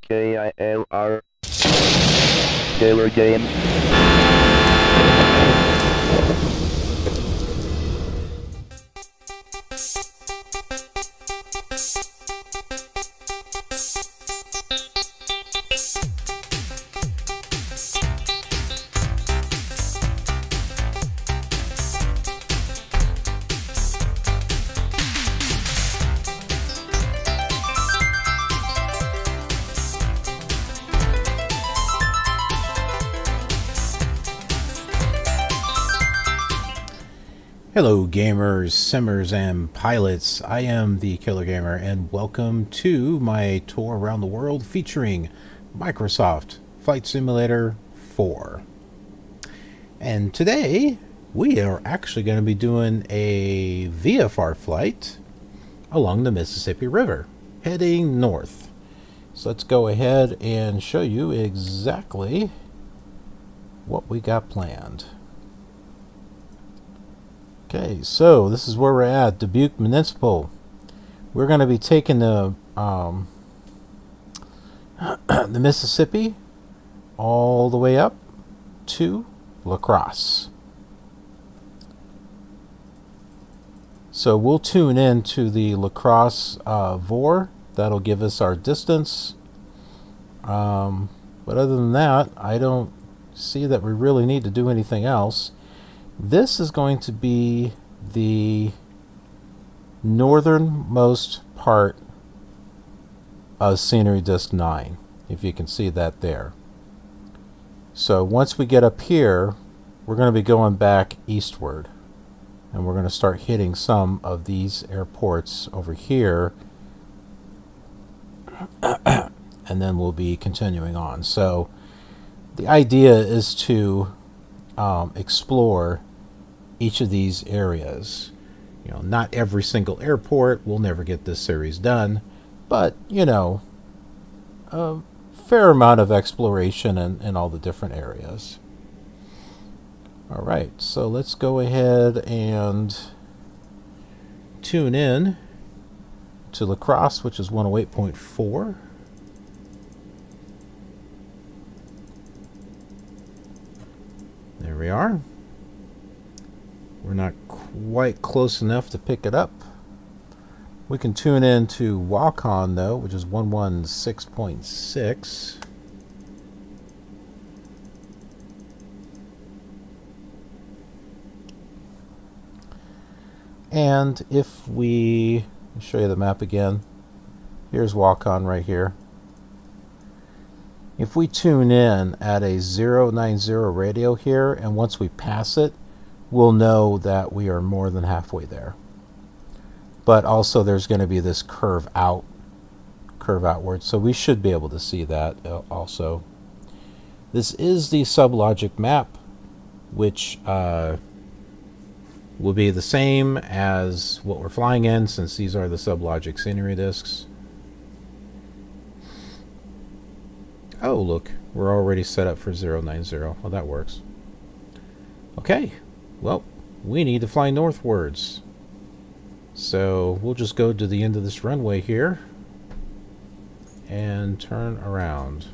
KILR Killer Games. Hello gamers, simmers, and pilots. I am the Killer Gamer and welcome to my tour around the world featuring Microsoft Flight Simulator 4. And today we are actually going to be doing a VFR flight along the Mississippi River, heading north. So let's go ahead and show you exactly what we got planned. Okay, so this is where we're at, Dubuque Municipal. We're going to be taking the the Mississippi all the way up to Crosse. So we'll tune in to the Crosse VOR. That'll give us our distance. But other than that, I don't see that we really need to do anything else. This is going to be the northernmost part of Scenery Disk 9, if you can see that there. So once we get up here, we're going to be going back eastward, and we're going to start hitting some of these airports over here, and then we'll be continuing on. So the idea is to explore each of these areas. You know, not every single airport. We'll never get this series done, but you know, a fair amount of exploration in all the different areas. All right, so let's go ahead and tune in to Crosse, which is 108.4. There we are. We're not quite close enough to pick it up. We can tune in to Waukon though, which is 116.6. And if we show you the map again, here's Waukon right here. If we tune in at a 090 radio here, and once we pass it, we'll know that we are more than halfway there. But also there's going to be this curve outward, so we should be able to see that also. This is the SubLogic map, which will be the same as what we're flying in, since these are the SubLogic scenery disks. Oh, look, we're already set up for 090. Well, that works. Okay, well, we need to fly northwards. So we'll just go to the end of this runway here and turn around.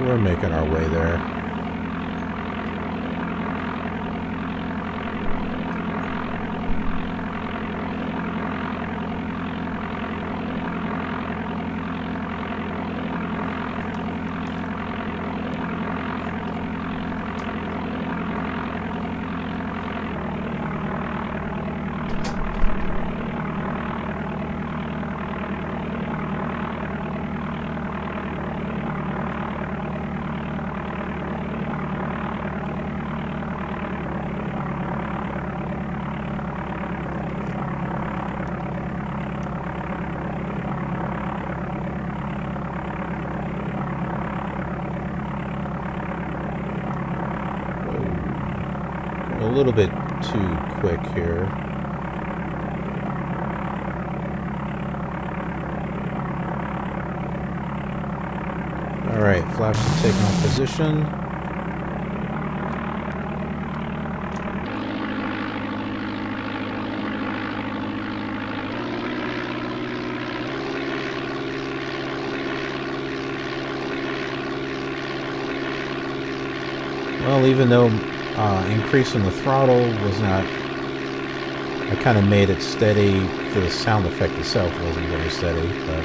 We're making our way there. A little bit too quick here. Alright, flaps are taking on position. Well, even though increasing the throttle was not, I kind of made it steady. The sound effect itself wasn't very steady, but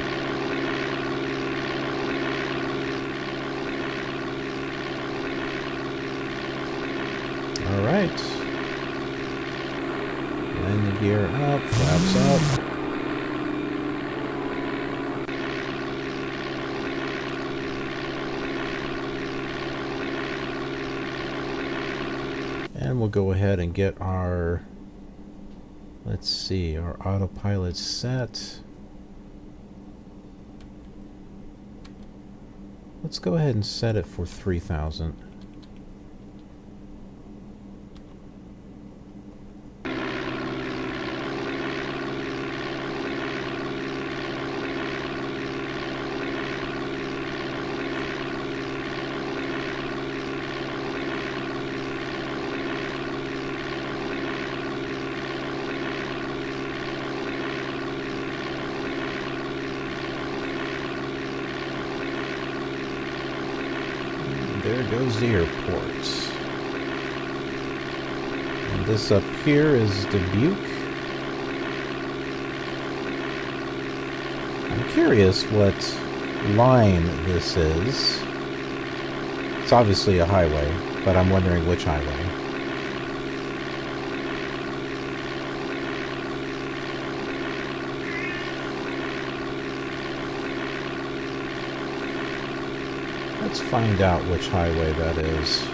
all right. Landing gear up, flaps up. And we'll go ahead and get our, let's see, our autopilot set. Let's go ahead and set it for 3,000. There goes the airport. And this up here is Dubuque. I'm curious what line this is. It's obviously a highway, but I'm wondering which highway. Let's find out which highway that is.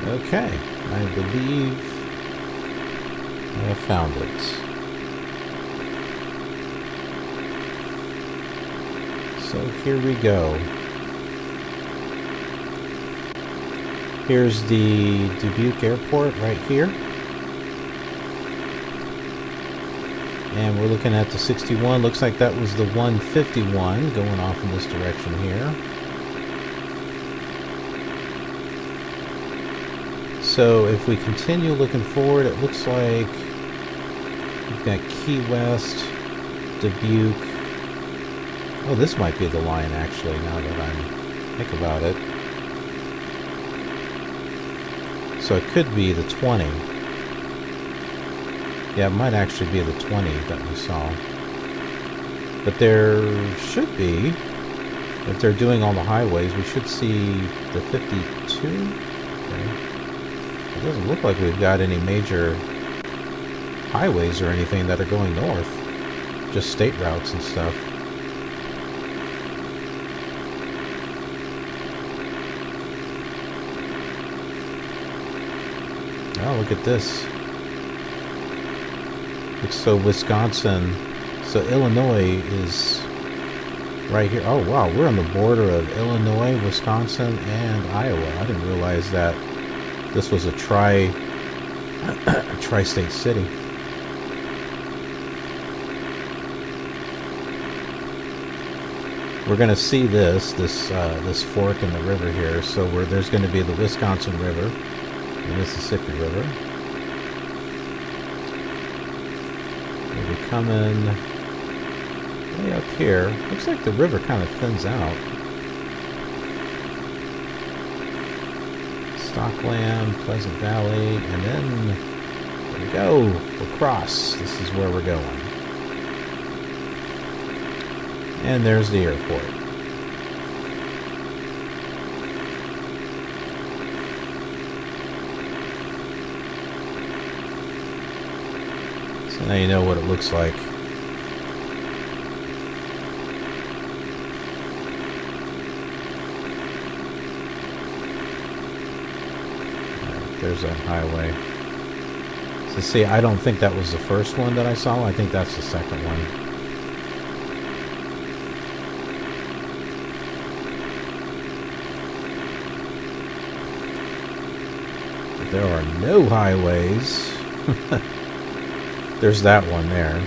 Okay, I believe I have found it. So here we go. Here's the Dubuque Airport right here. And we're looking at the 61. Looks like that was the 151 going off in this direction here. So if we continue looking forward, it looks like we've got Key West, Dubuque. Oh, this might be the line actually, now that I think about it. So it could be the 20. Yeah, it might actually be the 20 that we saw. But there should be, if they're doing all the highways, we should see the 52. Okay. It doesn't look like we've got any major highways or anything that are going north. Just state routes and stuff. Oh, look at this. So Wisconsin, so Illinois is right here. Oh wow, we're on the border of Illinois, Wisconsin, and Iowa. I didn't realize that this was a tri-state city. We're going to see this fork in the river here. So there's going to be the Wisconsin River, the Mississippi River. We'll be coming way up here. Looks like the river kind of thins out. Stockland, Pleasant Valley, and then there we go. We're Crosse. This is where we're going. And there's the airport. So now you know what it looks like. There's that highway. So see, I don't think that was the first one that I saw. I think that's the second one. But there are no highways. There's that one there.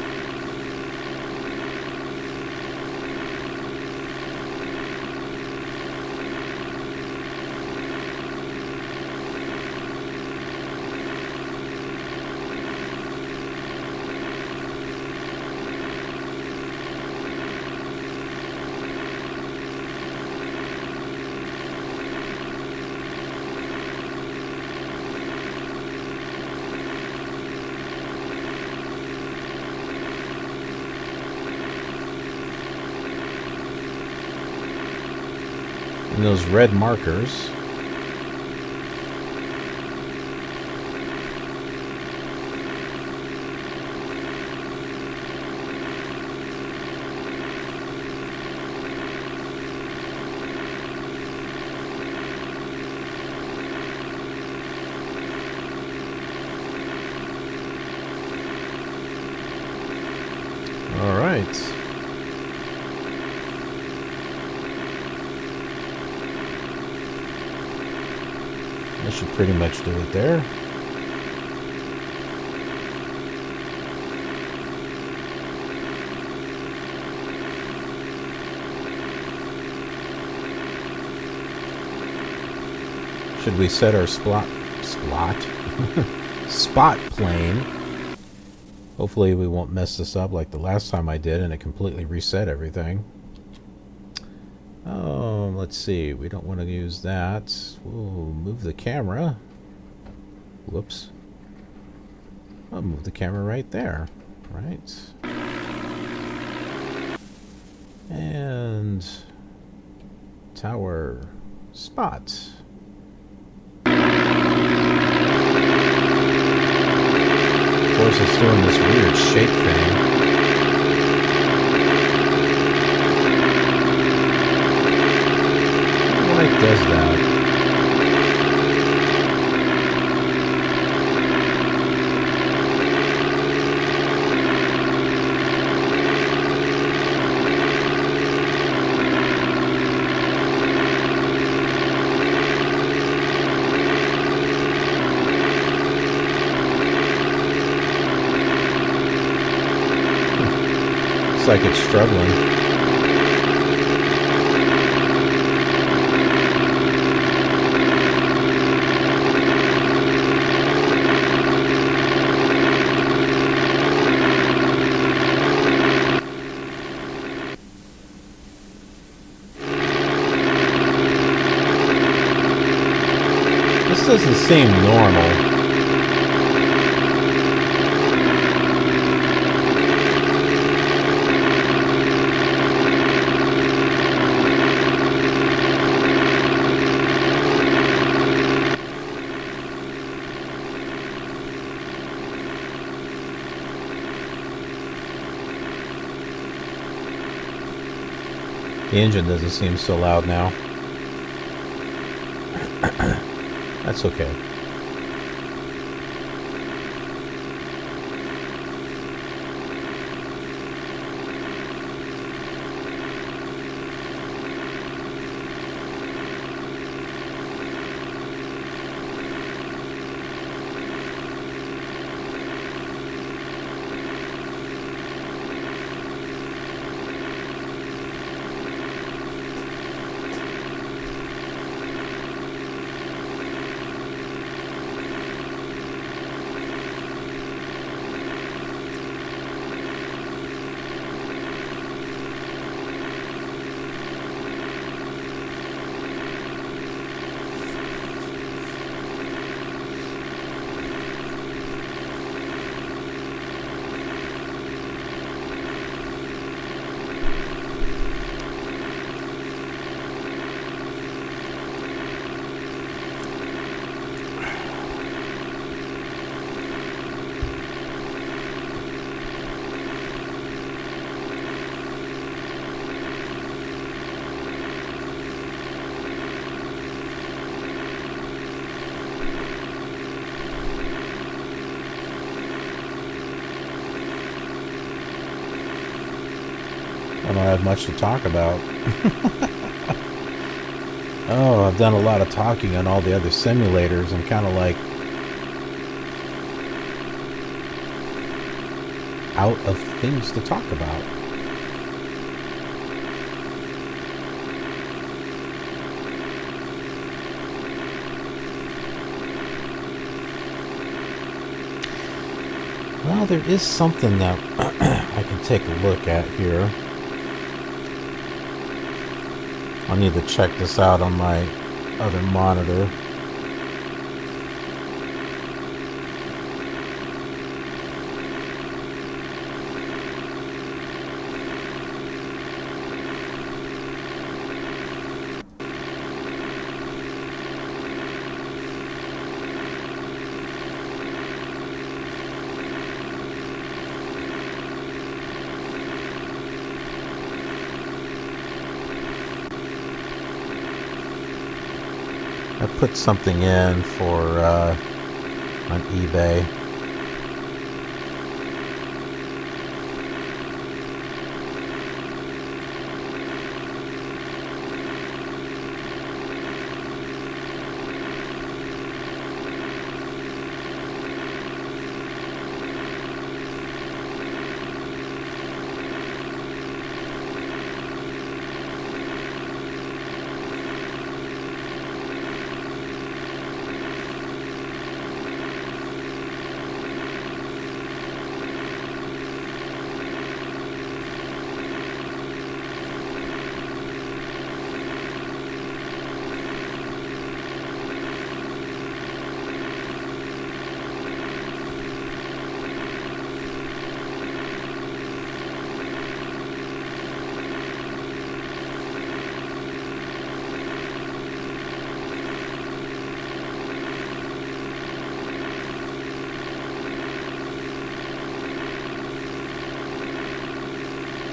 And those red markers all right. That should pretty much do it there. Should we set our spot plane? Hopefully we won't mess this up like the last time I did and it completely reset everything. Let's see. We don't want to use that. We'll move the camera. Whoops. I'll move the camera right there. Right. And tower spot. Of course, it's doing this weird shake thing. Why it does that? Looks like it's struggling. This doesn't seem normal. The engine doesn't seem so loud now. That's okay. I don't have much to talk about. Oh, I've done a lot of talking on all the other simulators. I'm kind of like out of things to talk about. Well, there is something that I can take a look at here. I'll need to check this out on my other monitor. I put something in for on eBay.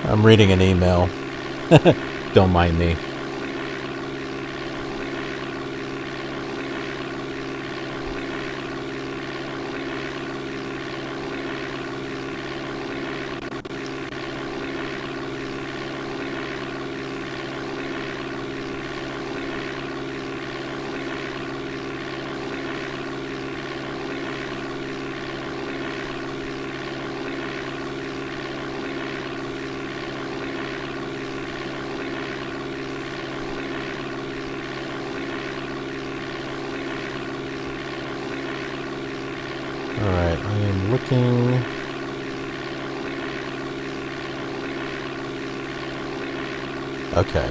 I'm reading an email. Don't mind me. Alright, I am looking. Okay.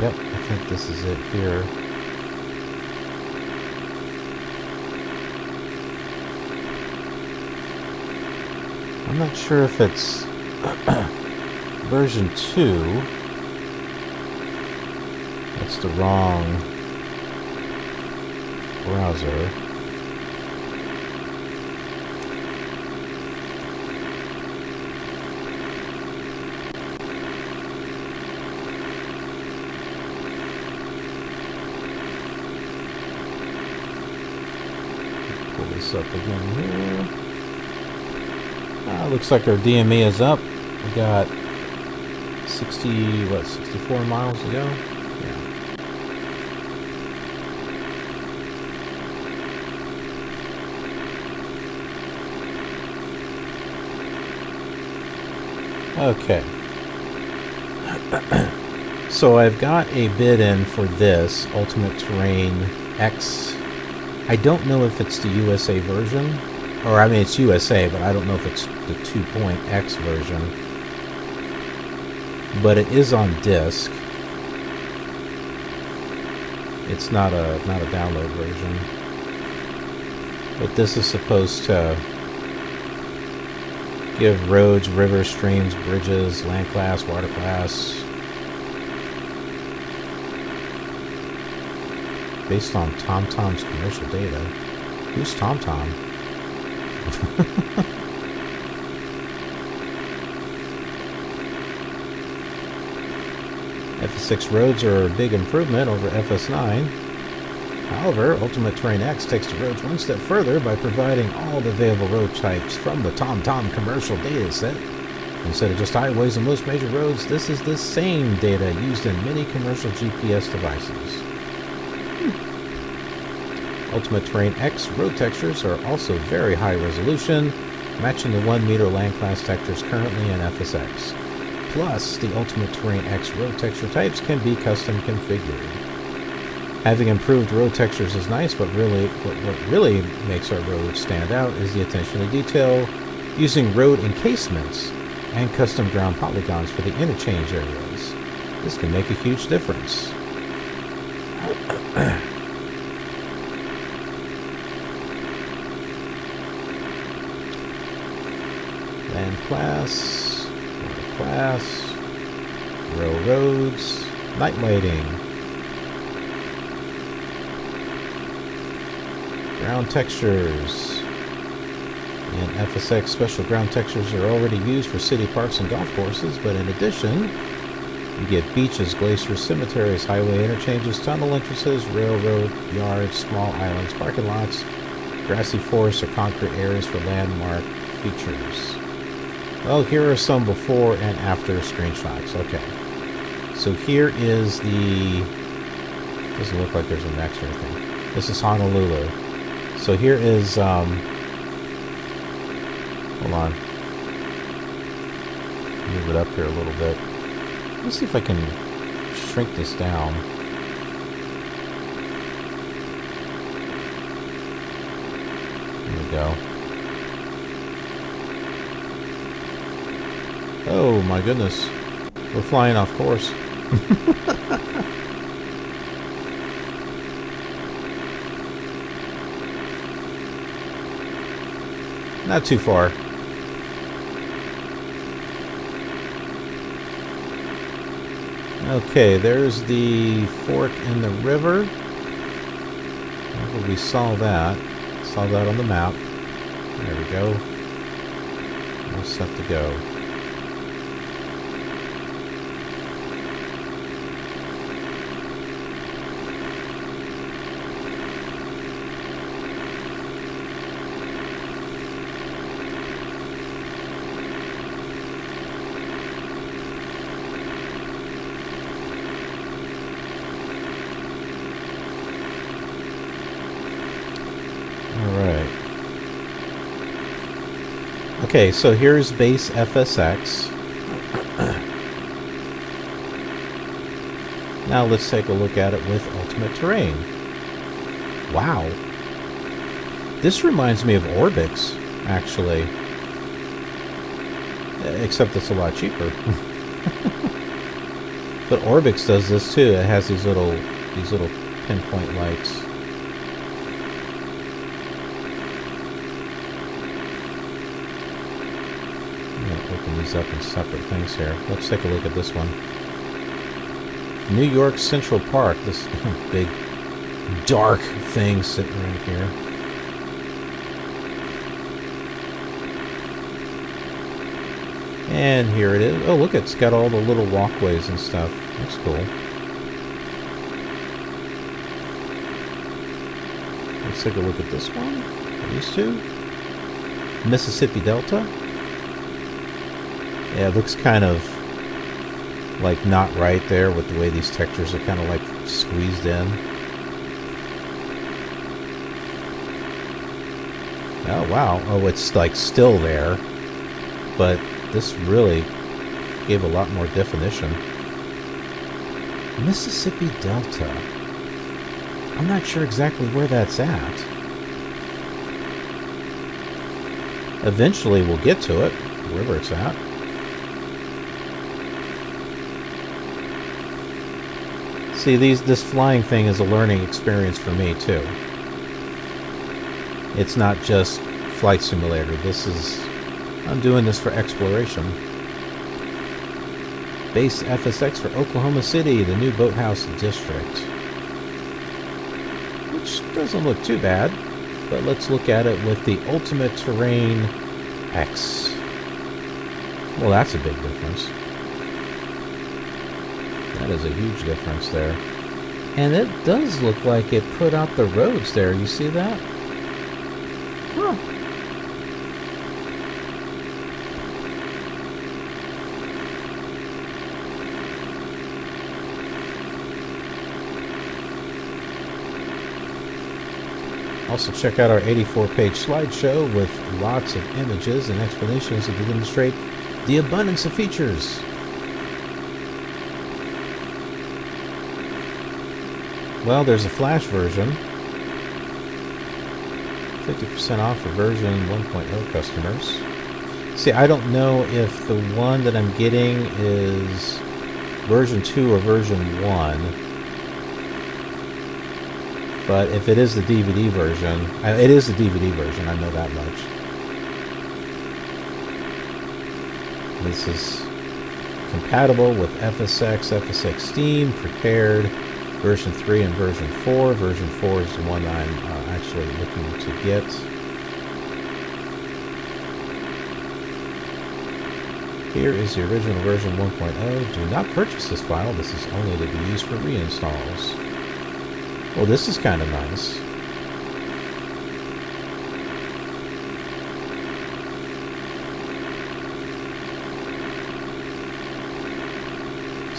Yep, I think this is it here. I'm not sure if it's version 2. That's the wrong browser. Pull this up again here. Looks like our DME is up. We got 64 miles to go? Yeah. Okay. So I've got a bid in for this Ultimate Terrain X. I don't know if it's the USA version. Or, I mean, it's USA, but I don't know if it's the 2.x version. But it is on disc. It's not a download version. But this is supposed to give roads, rivers, streams, bridges, land class, water class, based on TomTom's commercial data. Who's TomTom? FS6 roads are a big improvement over FS9. However, Ultimate Terrain X takes the roads one step further by providing all the available road types from the TomTom commercial data set. Instead of just highways and most major roads, this is the same data used in many commercial GPS devices. Ultimate Terrain X road textures are also very high resolution, matching the 1 meter land class textures currently in FSX. Plus, the Ultimate Terrain X road texture types can be custom configured. Having improved road textures is nice, but what really makes our roads stand out is the attention to detail, using road encasements and custom ground polygons for the interchange areas. This can make a huge difference. Land class, water class, roads, night lighting. Ground textures. In FSX, special ground textures are already used for city parks and golf courses, but in addition, you get beaches, glaciers, cemeteries, highway interchanges, tunnel entrances, railroad yards, small islands, parking lots, grassy forests, or concrete areas for landmark features. Well, here are some before and after screenshots. Okay. So here is the... Doesn't look like there's a next or anything. This is Honolulu. So here is, hold on. Move it up here a little bit. Let's see if I can shrink this down. There we go. Oh my goodness. We're flying off course. Not too far. Okay, there's the fork in the river. Well, we saw that. Saw that on the map. There we go. All set to go. Okay, so here's base FSX. Now let's take a look at it with Ultimate Terrain. Wow. This reminds me of Orbix, actually. Except it's a lot cheaper. But Orbix does this too. It has these little pinpoint lights. Open these up in separate things here. Let's take a look at this one. New York Central Park. This big dark thing sitting right here. And here it is. Oh, look, it's got all the little walkways and stuff. That's cool. Let's take a look at this one. These two. Mississippi Delta. Yeah, it looks kind of like not right there with the way these textures are kind of like squeezed in. Oh, wow. Oh, it's like still there. But this really gave a lot more definition. Mississippi Delta. I'm not sure exactly where that's at. Eventually we'll get to it, wherever it's at. See, this flying thing is a learning experience for me, too. It's not just flight simulator. I'm doing this for exploration. Base FSX for Oklahoma City, the new Boathouse District. Which doesn't look too bad, but let's look at it with the Ultimate Terrain X. Well, that's a big difference. That is a huge difference there. And it does look like it put out the roads there. You see that? Huh. Also check out our 84-page slideshow with lots of images and explanations to demonstrate the abundance of features. Well, there's a flash version. 50% off for version 1.0 customers. See, I don't know if the one that I'm getting is version 2 or version 1. But if it is the DVD version, it is the DVD version, I know that much. This is compatible with FSX, FSX Steam, prepared, version 3 and version 4. Version 4 is the one I'm actually looking to get. Here is the original version 1.0. Do not purchase this file. This is only to be used for reinstalls. Well, this is kind of nice.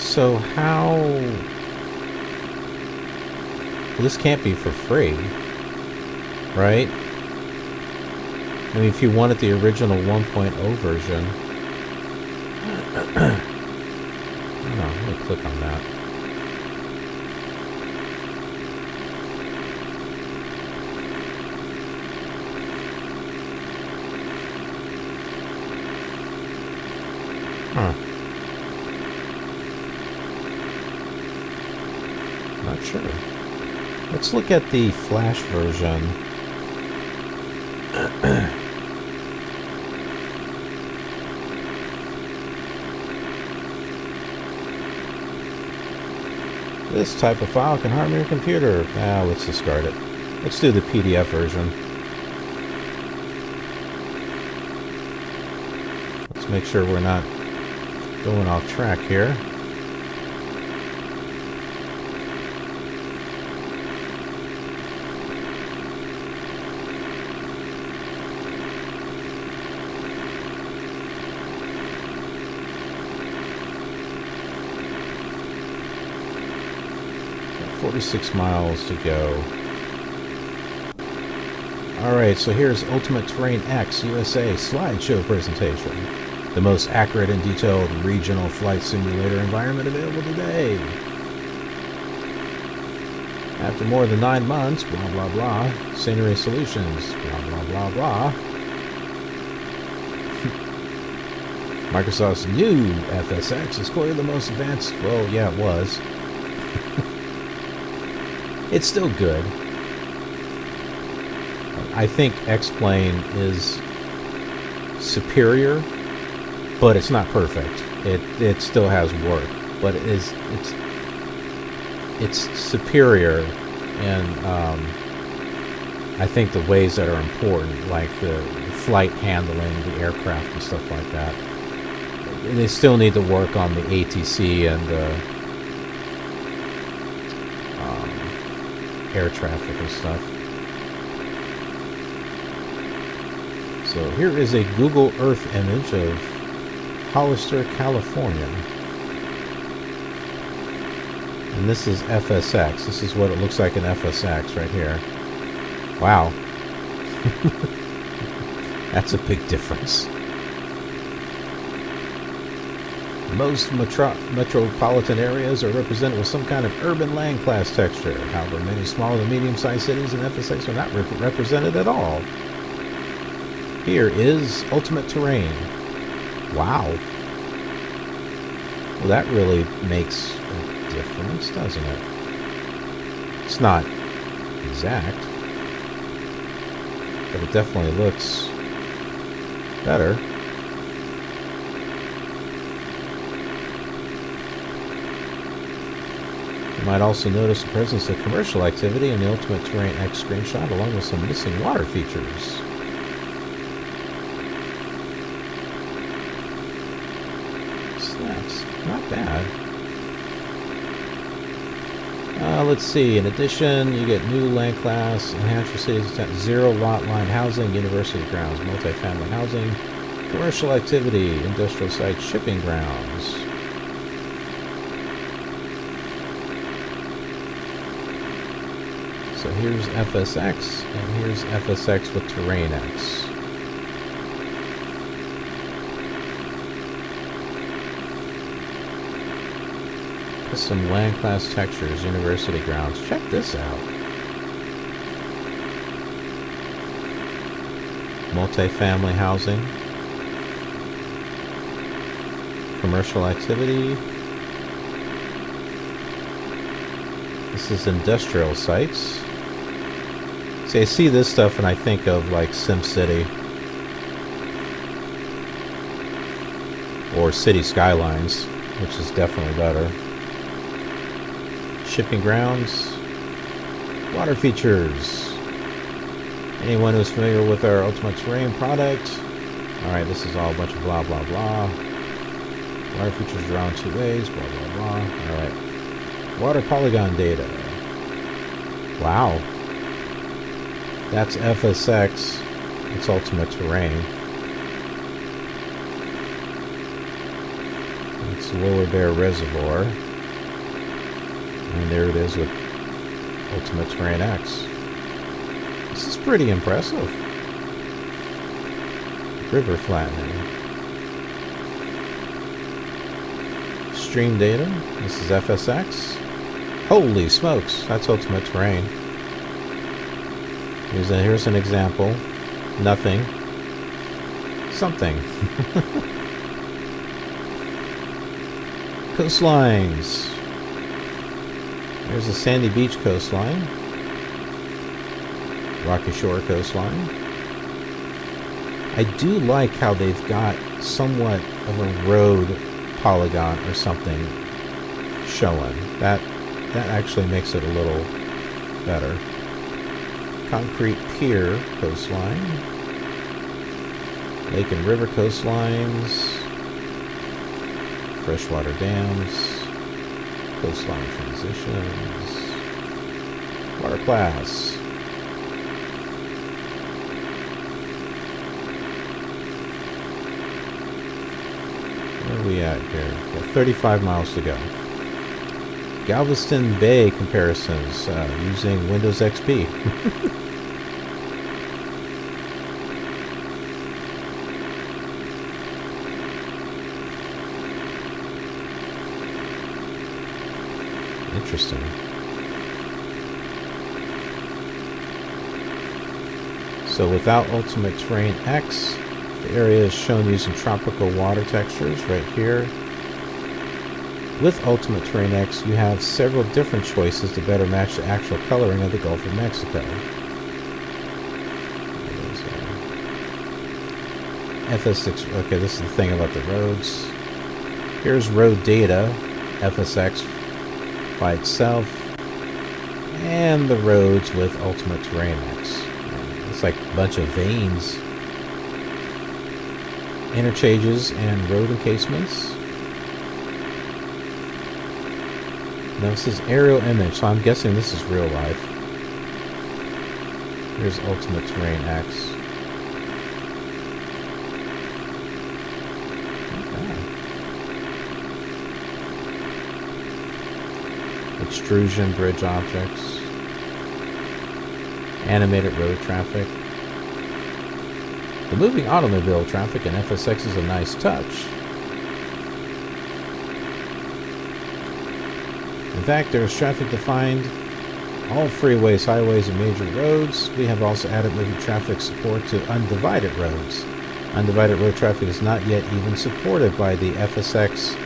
So how... Well, this can't be for free, right? I mean, if you wanted the original 1.0 version... I don't know, let me click on that. Huh. Not sure. Let's look at the flash version. This type of file can harm your computer. Let's discard it. Let's do the PDF version. Let's make sure we're not going off track here. Got 46 miles to go. Alright, so here's Ultimate Terrain X USA slideshow presentation. The most accurate and detailed regional flight simulator environment available today. After more than 9 months, blah blah blah, Scenery Solutions, blah blah blah blah. Microsoft's new FSX is clearly the most advanced. Well, yeah, it was. It's still good. I think X-Plane is superior, but it's not perfect. It still has work, but it's superior in I think the ways that are important, like the flight handling, the aircraft and stuff like that. They still need to work on the ATC and the air traffic and stuff. So here is a Google Earth image of Hollister, California. And this is FSX. This is what it looks like in FSX right here. Wow. That's a big difference. Most metropolitan areas are represented with some kind of urban land class texture. However, many small and medium-sized cities in FSX are not represented at all. Here is Ultimate Terrain. Wow. Well, that really makes a difference, doesn't it? It's not exact, but it definitely looks better. You might also notice the presence of commercial activity in the Ultimate Terrain X screenshot, along with some missing water features. That's not bad. let's see. In addition, you get new land class, enhanced for cities, zero lot line housing, university grounds, multifamily housing, commercial activity, industrial sites, shipping grounds. So here's FSX, and here's FSX with Terrain X. Some land class textures, university grounds. Check this out. Multifamily housing. Commercial activity. This is industrial sites. See, I see this stuff and I think of like SimCity. Or City Skylines, which is definitely better. Shipping grounds, water features. Anyone who's familiar with our Ultimate Terrain product, alright, this is all a bunch of blah blah blah. Water features around two ways, blah blah blah. Alright. Water polygon data. Wow. That's FSX. It's Ultimate Terrain. It's Lower Bear Reservoir. And there it is with Ultimate Terrain X. This is pretty impressive. River flattening. Stream data. This is FSX. Holy smokes, that's Ultimate Terrain. Here's an example. Nothing. Something. Coastlines. There's the Sandy Beach coastline. Rocky Shore coastline. I do like how they've got somewhat of a road polygon or something showing. That actually makes it a little better. Concrete Pier coastline. Lake and river coastlines. Freshwater dams. Coastline transitions. Water class. Where are we at here? Got 35 miles to go. Galveston Bay comparisons using Windows XP. Interesting. So without Ultimate Terrain X, the area is shown using tropical water textures right here. With Ultimate Terrain X, you have several different choices to better match the actual coloring of the Gulf of Mexico. FS6, okay, this is the thing about the roads. Here's road data, FSX by itself, and the roads with Ultimate Terrain X. It's like a bunch of veins. Interchanges and road encasements. Now this is aerial image, so I'm guessing this is real life. Here's Ultimate Terrain X. Extrusion bridge objects. Animated road traffic. The moving automobile traffic in FSX is a nice touch. In fact, there is traffic defined all freeways, highways, and major roads. We have also added moving traffic support to undivided roads. Undivided road traffic is not yet even supported by the FSX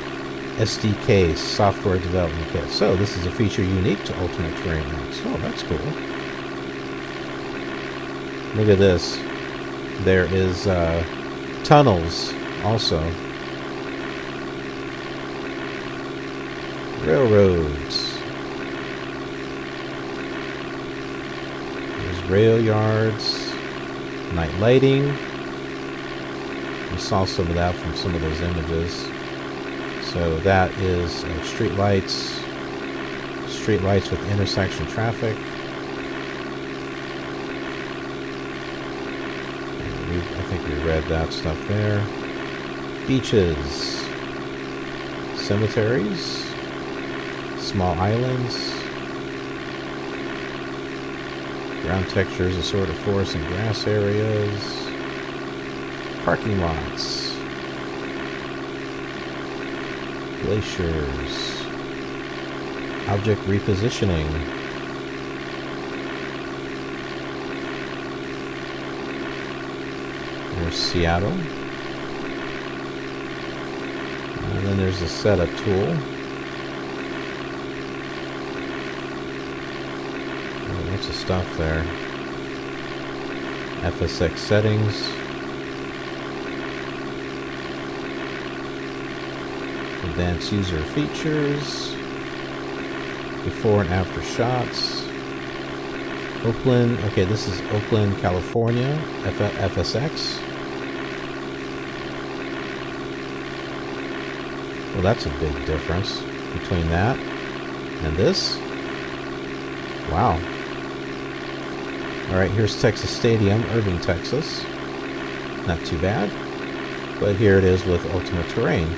SDK software development kit. So this is a feature unique to Ultimate Terrain X. Oh, that's cool. Look at this. There is tunnels also. Railroads. There's rail yards. Night lighting. We saw some of that from some of those images. So that is street lights, street lights with intersection traffic. I think we read that stuff there. Beaches, cemeteries, small islands, ground textures, assorted forest and grass areas, parking lots, glaciers, object repositioning, there's Seattle, and then there's the setup tool. Oh, lots of stuff there. FSX settings, advanced user features, before and after shots. Oakland, okay, this is Oakland, California, FSX. Well, that's a big difference between that and this. Wow. Alright, here's Texas Stadium, Irving, Texas. Not too bad. But here it is with Ultimate Terrain.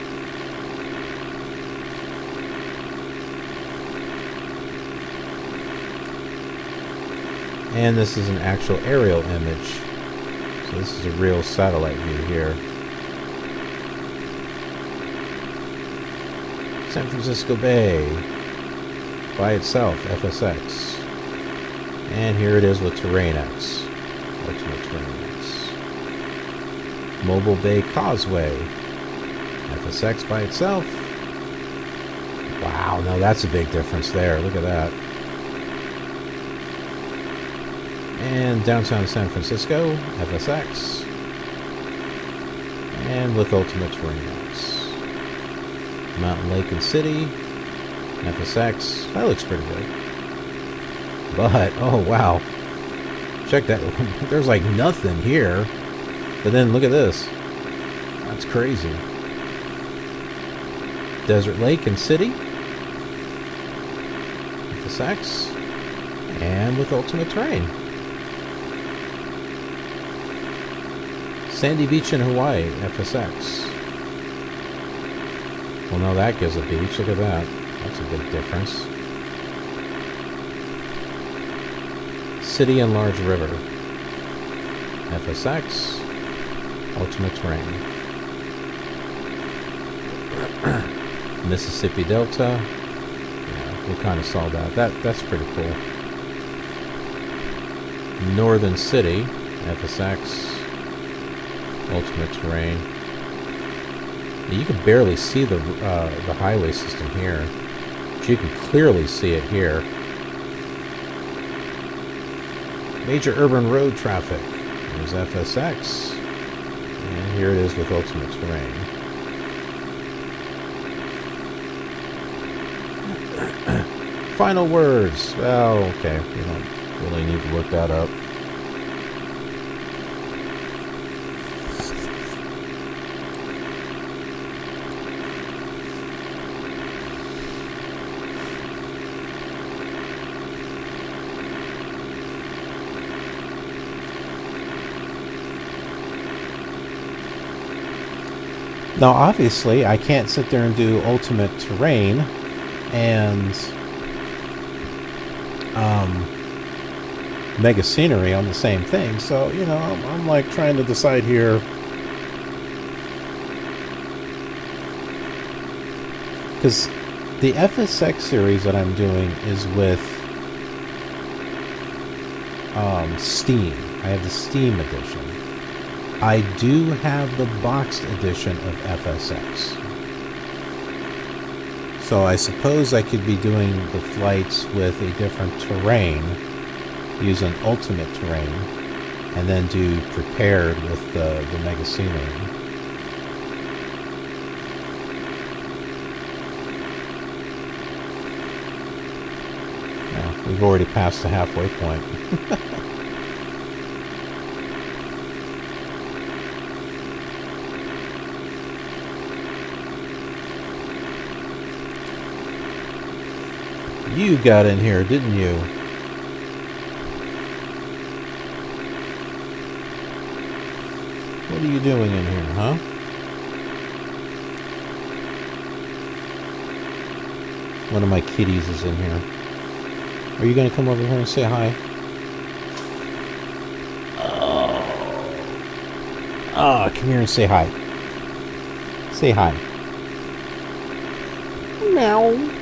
And this is an actual aerial image. So this is a real satellite view here. San Francisco Bay by itself, FSX. And here it is with TerrainX, Ultimate TerrainX. Mobile Bay Causeway, FSX by itself. Wow, now that's a big difference there. Look at that. And downtown San Francisco, FSX. And with Ultimate TerrainX. Mountain Lake and City, FSX. That looks pretty good. But, oh wow. Check that. There's like nothing here. But then look at this. That's crazy. Desert Lake and City, FSX. And with Ultimate Terrain. Sandy Beach in Hawaii, FSX. Well, now that gives a beach. Look at that. That's a big difference. City and Large River, FSX, Ultimate Terrain. Mississippi Delta. Yeah, we kind of saw that. That's pretty cool. Northern City, FSX, Ultimate Terrain. You can barely see the highway system here, but you can clearly see it here. Major urban road traffic. There's FSX, and here it is with Ultimate Terrain. Final words. Well, okay, we don't really need to look that up. Now, obviously, I can't sit there and do Ultimate Terrain and Mega Scenery on the same thing. So, you know, I'm like trying to decide here. Because the FSX series that I'm doing is with Steam. I have the Steam edition. I do have the boxed edition of FSX. So I suppose I could be doing the flights with a different terrain, using Ultimate Terrain, and then do Prepared with the Mega Scenery. Now, we've already passed the halfway point. You got in here, didn't you? What are you doing in here, huh? One of my kitties is in here. Are you going to come over here and say hi? Oh, come here and say hi. Say hi. Meow.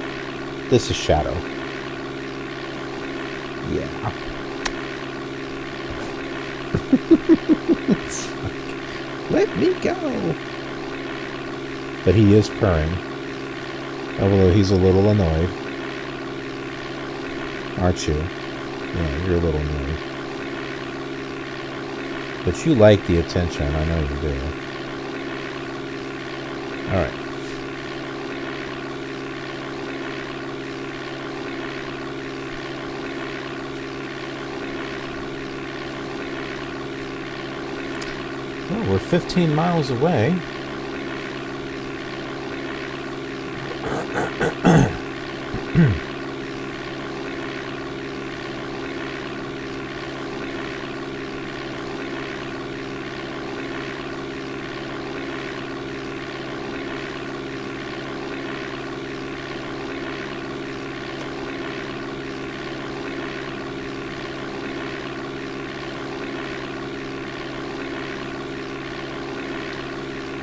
This is Shadow. Yeah. Let me go. But he is purring. Although he's a little annoyed. Aren't you? Yeah, you're a little annoyed. But you like the attention, I know you do. Alright. Well, we're 15 miles away.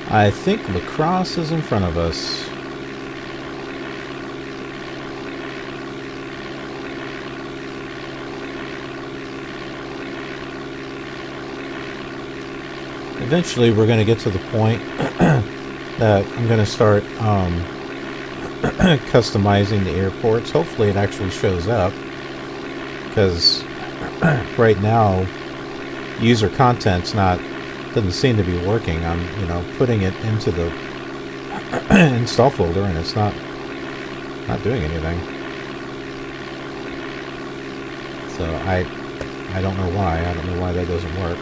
I think Crosse is in front of us. Eventually we're going to get to the point that I'm going to start customizing the airports. Hopefully it actually shows up, because right now user content's doesn't seem to be working. I'm putting it into the install folder and it's not doing anything. So I don't know why. I don't know why that doesn't work.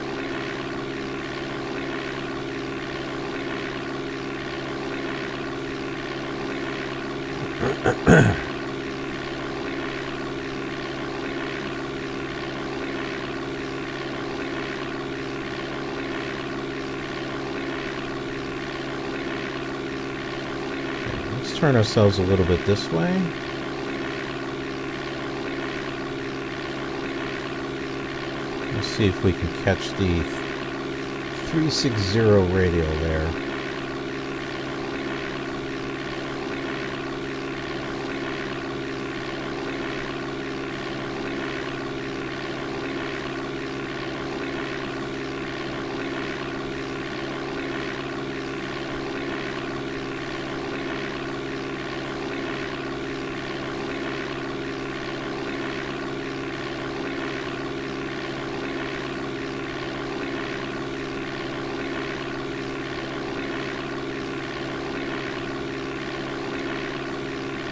Let's turn ourselves a little bit this way. Let's see if we can catch the 360 radio there.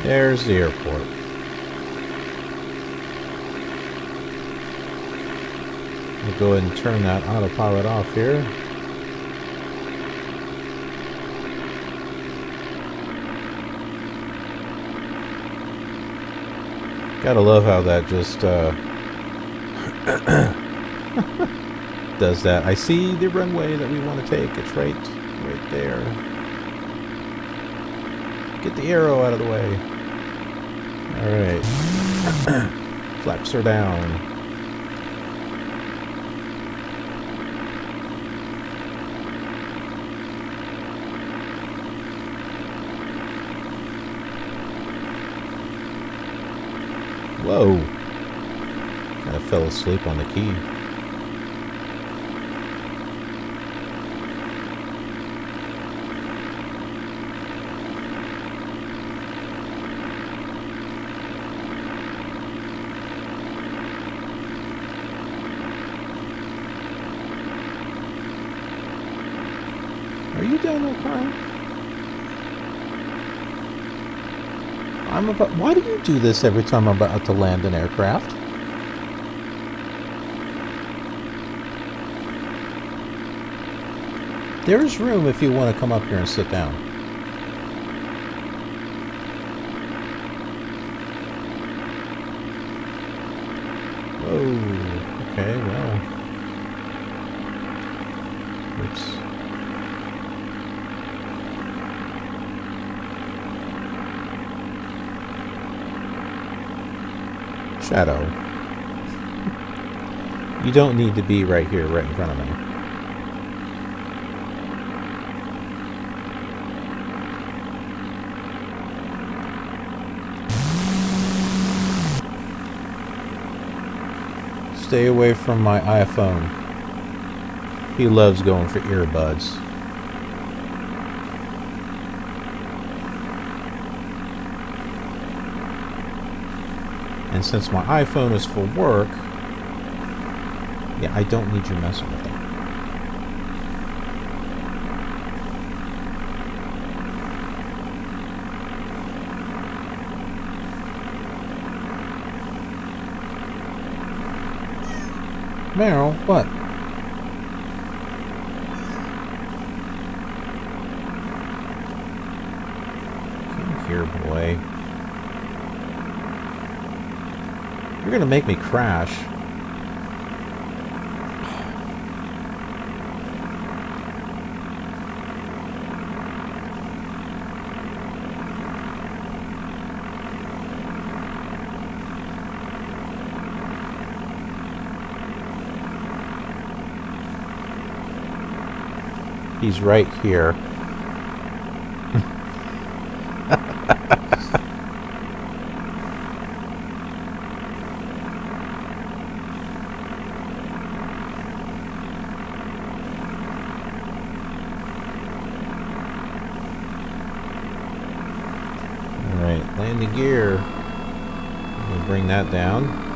There's the airport. We'll go ahead and turn that autopilot off here. Gotta love how that just does that. I see the runway that we want to take. It's right there. Get the arrow out of the way. Alright. Flaps are down. Whoa. Kinda fell asleep on the key. Are you done okay? Why do you do this every time I'm about to land an aircraft? There's room if you want to come up here and sit down. Oh, okay, well. Oops. Shadow. You don't need to be right here, right in front of me. Stay away from my iPhone. He loves going for earbuds. And since my iPhone is for work, yeah, I don't need you messing with it. Meryl, what? Come here, boy. You're gonna make me crash. He's right here. Alright, landing gear. We'll bring that down.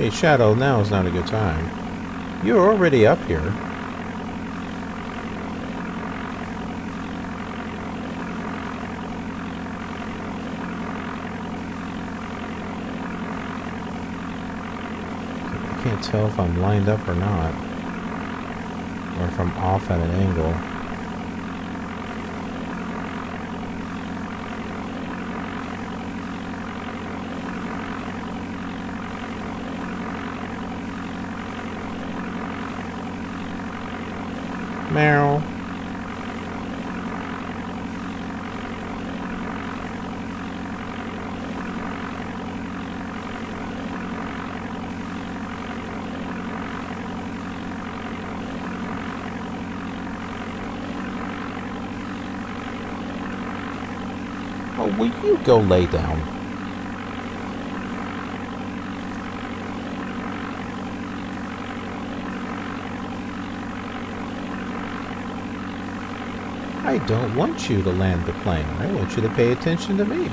Hey, Shadow, now is not a good time. You're already up here. I can't tell if I'm lined up or not. Or if I'm off at an angle. Meryl. Oh, will you go lay down? I don't want you to land the plane. I want you to pay attention to me.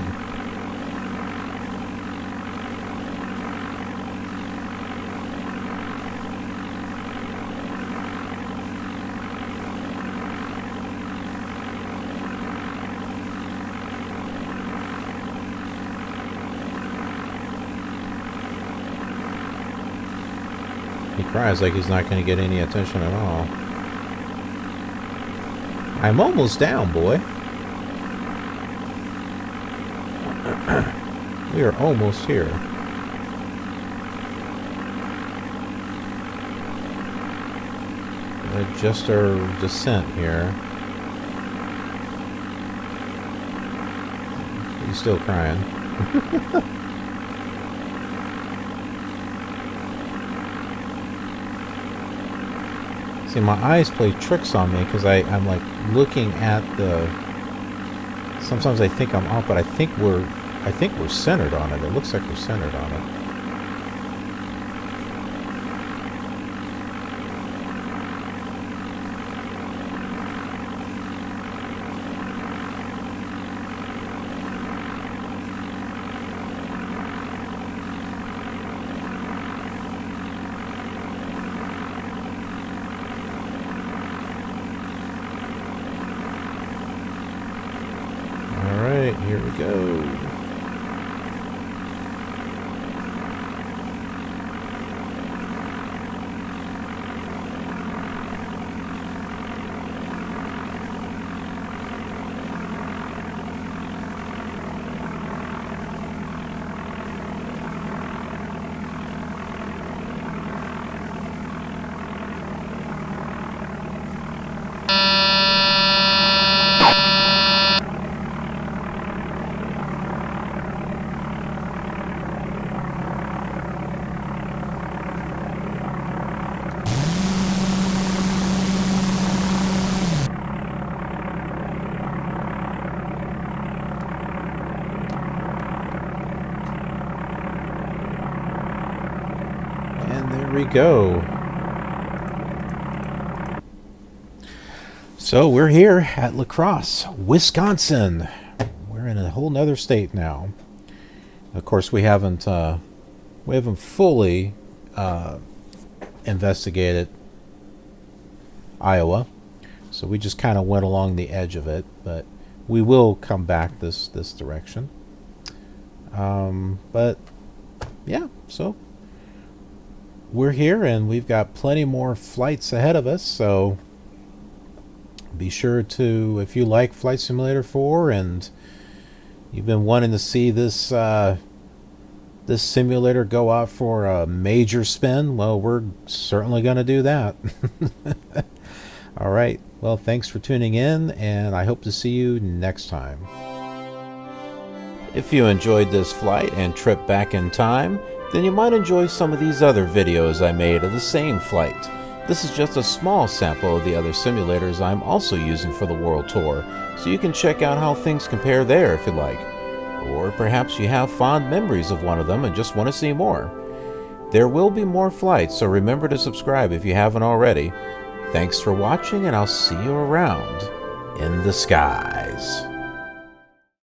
He cries like he's not going to get any attention at all. I'm almost down, boy. We are almost here. Adjust our descent here. He's still crying. See, my eyes play tricks on me because I'm like looking at the. Sometimes I think I'm off, but I think we're centered on it. It looks like we're centered on it. Here we go. We go. So we're here at La Crosse, Wisconsin. We're in a whole nother state now. Of course, we haven't fully investigated Iowa, so we just kind of went along the edge of it. But we will come back this direction. But yeah, so. We're here and we've got plenty more flights ahead of us, so be sure to, if you like Flight Simulator 4 and you've been wanting to see this this simulator go out for a major spin, well, we're certainly going to do that. All right, well, thanks for tuning in, and I hope to see you next time. If you enjoyed this flight and trip back in time, then you might enjoy some of these other videos I made of the same flight. This is just a small sample of the other simulators I'm also using for the World Tour, so you can check out how things compare there if you like. Or perhaps you have fond memories of one of them and just want to see more. There will be more flights, so remember to subscribe if you haven't already. Thanks for watching, and I'll see you around in the skies.